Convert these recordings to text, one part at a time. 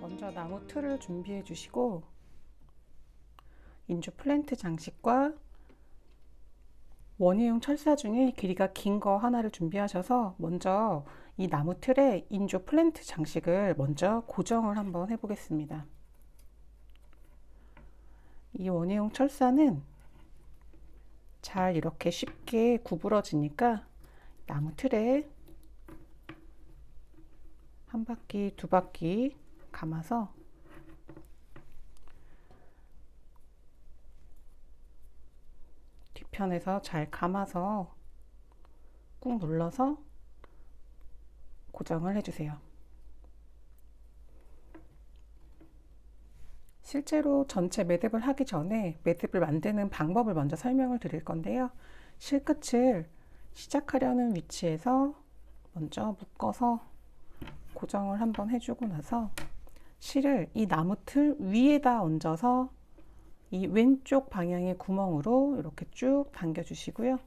먼저 나무 틀을 준비해 주시고 인조 플랜트 장식과 원예용 철사 중에 길이가 긴 거 하나를 준비하셔서 먼저 이 나무 틀에 인조 플랜트 장식을 먼저 고정을 한번 해보겠습니다. 이 원예용 철사는 잘 이렇게 쉽게 구부러지니까 나무 틀에 한 바퀴, 두 바퀴 감아서 뒤편에서 잘 감아서 꾹 눌러서 고정을 해주세요. 실제로 전체 매듭을 하기 전에 매듭을 만드는 방법을 먼저 설명을 드릴 건데요. 실끝을 시작하려는 위치에서 먼저 묶어서 고정을 한번 해주고 나서 실을 이 나무 틀 위에다 얹어서 이 왼쪽 방향의 구멍으로 이렇게 쭉 당겨 주시고요.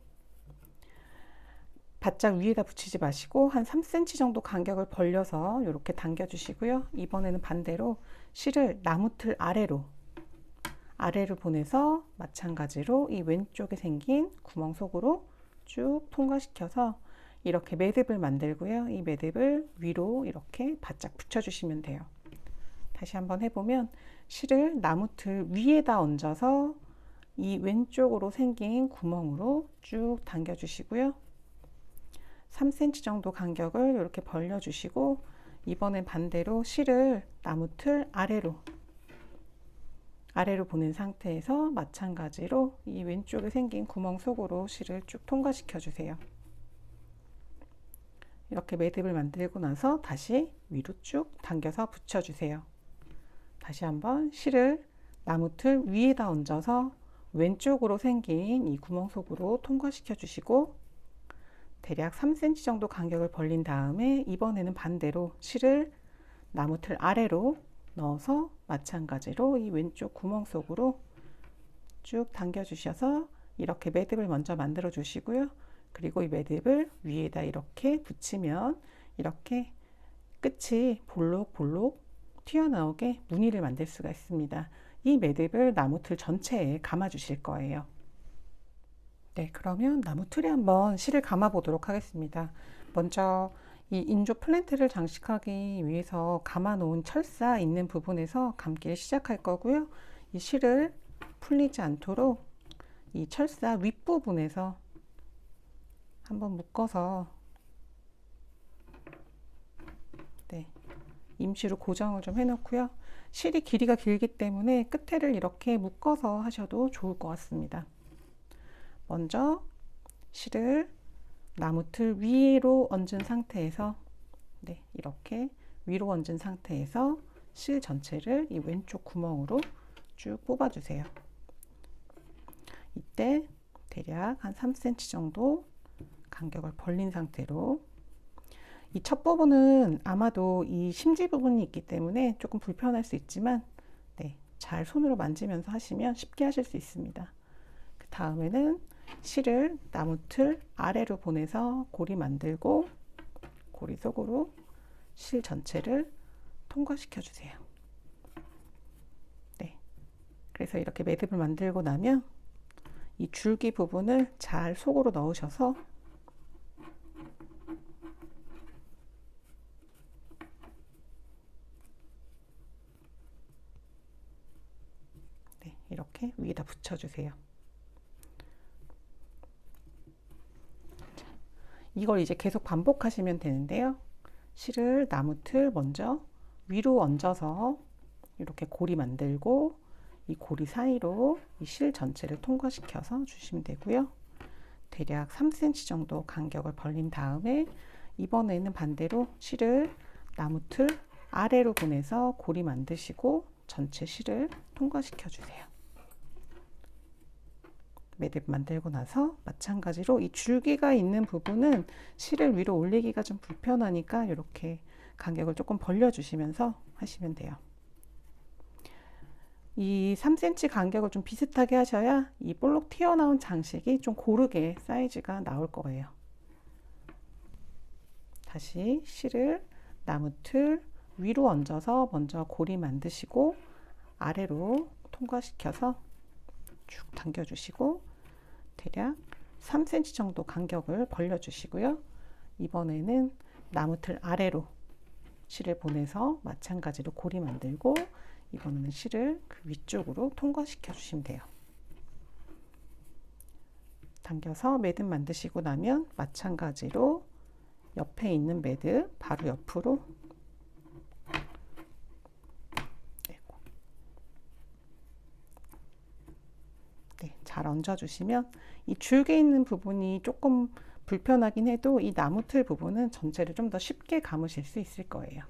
바짝 위에다 붙이지 마시고 한 3cm 정도 간격을 벌려서 이렇게 당겨 주시고요. 이번에는 반대로 실을 나무 틀 아래로 보내서 마찬가지로 이 왼쪽에 생긴 구멍 속으로 쭉 통과시켜서 이렇게 매듭을 만들고요. 이 매듭을 위로 이렇게 바짝 붙여주시면 돼요. 다시 한번 해보면 실을 나무 틀 위에다 얹어서 이 왼쪽으로 생긴 구멍으로 쭉 당겨 주시고요. 3cm 정도 간격을 이렇게 벌려 주시고 이번엔 반대로 실을 나무 틀 아래로 보낸 상태에서 마찬가지로 이 왼쪽에 생긴 구멍 속으로 실을 쭉 통과시켜 주세요. 이렇게 매듭을 만들고 나서 다시 위로 쭉 당겨서 붙여주세요. 다시 한번 실을 나무 틀 위에다 얹어서 왼쪽으로 생긴 이 구멍 속으로 통과시켜 주시고 대략 3cm 정도 간격을 벌린 다음에 이번에는 반대로 실을 나무 틀 아래로 넣어서 마찬가지로 이 왼쪽 구멍 속으로 쭉 당겨 주셔서 이렇게 매듭을 먼저 만들어 주시고요. 그리고 이 매듭을 위에다 이렇게 붙이면 이렇게 끝이 볼록볼록 튀어나오게 무늬를 만들 수가 있습니다. 이 매듭을 나무 틀 전체에 감아 주실 거예요. 네, 그러면 나무 틀에 한번 실을 감아 보도록 하겠습니다. 먼저 이 인조 플랜트를 장식하기 위해서 감아 놓은 철사 있는 부분에서 감기를 시작할 거고요. 이 실을 풀리지 않도록 이 철사 윗부분에서 한번 묶어서 임시로 고정을 좀 해놓고요. 실이 길이가 길기 때문에 끝에를 이렇게 묶어서 하셔도 좋을 것 같습니다. 먼저 실을 나무 틀 위로 얹은 상태에서 이렇게 위로 얹은 상태에서 실 전체를 이 왼쪽 구멍으로 쭉 뽑아주세요. 이때 대략 한 3cm 정도 간격을 벌린 상태로 이 첫 부분은 아마도 이 심지 부분이 있기 때문에 조금 불편할 수 있지만 잘 손으로 만지면서 하시면 쉽게 하실 수 있습니다. 그 다음에는 실을 나무 틀 아래로 보내서 고리 만들고 고리 속으로 실 전체를 통과시켜 주세요. 그래서 이렇게 매듭을 만들고 나면 이 줄기 부분을 잘 속으로 넣으셔서 이렇게 위에다 붙여주세요. 이걸 이제 계속 반복하시면 되는데요. 실을 나무 틀 먼저 위로 얹어서 이렇게 고리 만들고 이 고리 사이로 이 실 전체를 통과시켜서 주시면 되고요. 대략 3cm 정도 간격을 벌린 다음에 이번에는 반대로 실을 나무 틀 아래로 보내서 고리 만드시고 전체 실을 통과시켜 주세요. 매듭 만들고 나서 마찬가지로 이 줄기가 있는 부분은 실을 위로 올리기가 좀 불편하니까 이렇게 간격을 조금 벌려주시면서 하시면 돼요. 이 3cm 간격을 좀 비슷하게 하셔야 이 볼록 튀어나온 장식이 좀 고르게 사이즈가 나올 거예요. 다시 실을 나무 틀 위로 얹어서 먼저 고리 만드시고 아래로 통과시켜서 쭉 당겨주시고 대략 3cm 정도 간격을 벌려주시고요. 이번에는 나무틀 아래로 실을 보내서 마찬가지로 고리 만들고 이번에는 실을 그 위쪽으로 통과시켜 주시면 돼요. 당겨서 매듭 만드시고 나면 마찬가지로 옆에 있는 매듭 바로 옆으로 잘 얹어주시면 이 줄기 있는 부분이 조금 불편하긴 해도 이 나무틀 부분은 전체를 좀 더 쉽게 감으실 수 있을 거예요.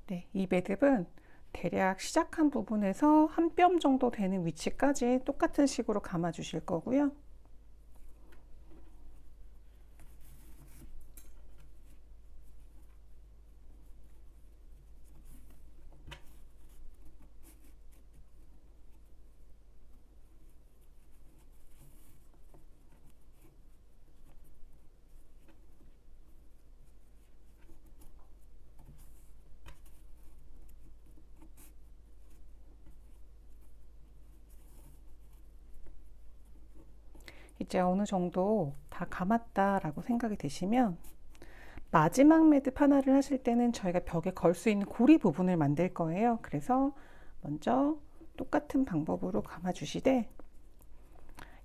네, 이 매듭은 대략 시작한 부분에서 한 뼘 정도 되는 위치까지 똑같은 식으로 감아 주실 거고요. 이제 어느 정도 다 감았다라고 생각이 되시면 마지막 매듭 하나를 하실 때는 저희가 벽에 걸 수 있는 고리 부분을 만들 거예요. 그래서 먼저 똑같은 방법으로 감아 주시되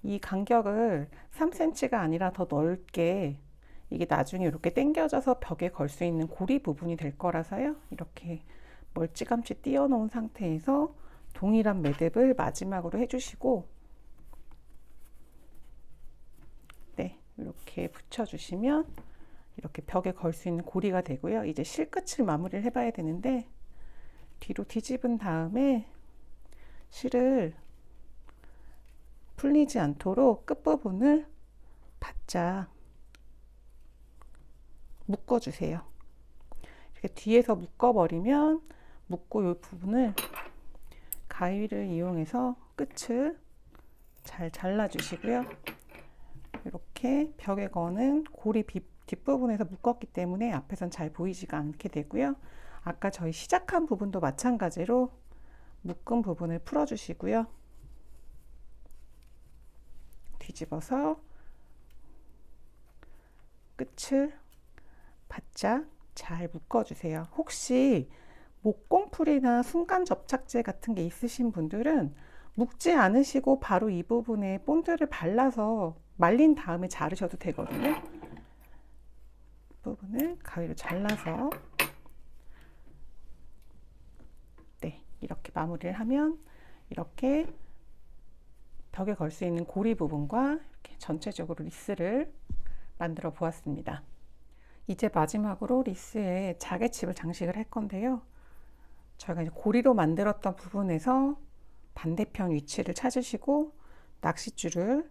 이 간격을 3cm가 아니라 더 넓게 이게 나중에 이렇게 당겨져서 벽에 걸 수 있는 고리 부분이 될 거라서요. 이렇게 멀찌감치 띄워 놓은 상태에서 동일한 매듭을 마지막으로 해주시고, 네, 이렇게 붙여주시면 이렇게 벽에 걸 수 있는 고리가 되고요. 이제 실끝을 마무리를 해봐야 되는데, 뒤로 뒤집은 다음에 실을 풀리지 않도록 끝부분을 바짝 묶어주세요. 이렇게 뒤에서 묶어버리면, 묶고 이 부분을 가위를 이용해서 끝을 잘 잘라주시고요. 이렇게 벽에 거는 고리 뒷부분에서 묶었기 때문에 앞에선 잘 보이지가 않게 되고요. 아까 저희 시작한 부분도 마찬가지로 묶은 부분을 풀어주시고요. 뒤집어서 끝을 바짝 잘 묶어주세요. 혹시 목공풀이나 순간 접착제 같은 게 있으신 분들은 묶지 않으시고 바로 이 부분에 본드를 발라서 말린 다음에 자르셔도 되거든요. 부분을 가위로 잘라서, 네, 이렇게 마무리를 하면 이렇게 벽에 걸 수 있는 고리 부분과 이렇게 전체적으로 리스를 만들어 보았습니다. 이제 마지막으로 리스에 자개칩을 장식을 할 건데요. 저희가 이제 고리로 만들었던 부분에서 반대편 위치를 찾으시고 낚싯줄을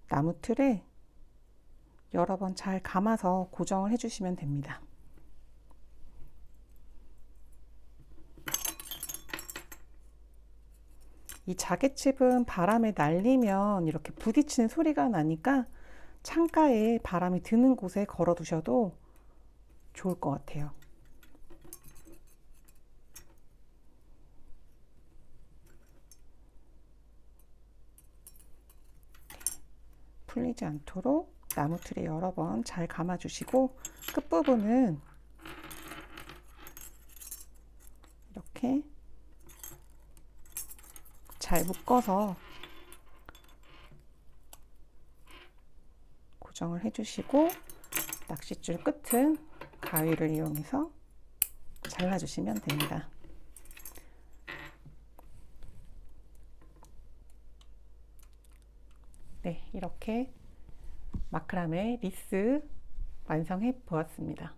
나무 틀에 여러 번 잘 감아서 고정을 해주시면 됩니다. 이 자개칩은 바람에 날리면 이렇게 부딪히는 소리가 나니까 창가에 바람이 드는 곳에 걸어 두셔도 좋을 것 같아요. 풀리지 않도록 나무 틀에 여러 번 잘 감아 주시고, 끝부분은 이렇게 잘 묶어서 고정을 해주시고, 낚싯줄 끝은 가위를 이용해서 잘라주시면 됩니다. 네, 이렇게 마크라메 리스 완성해 보았습니다.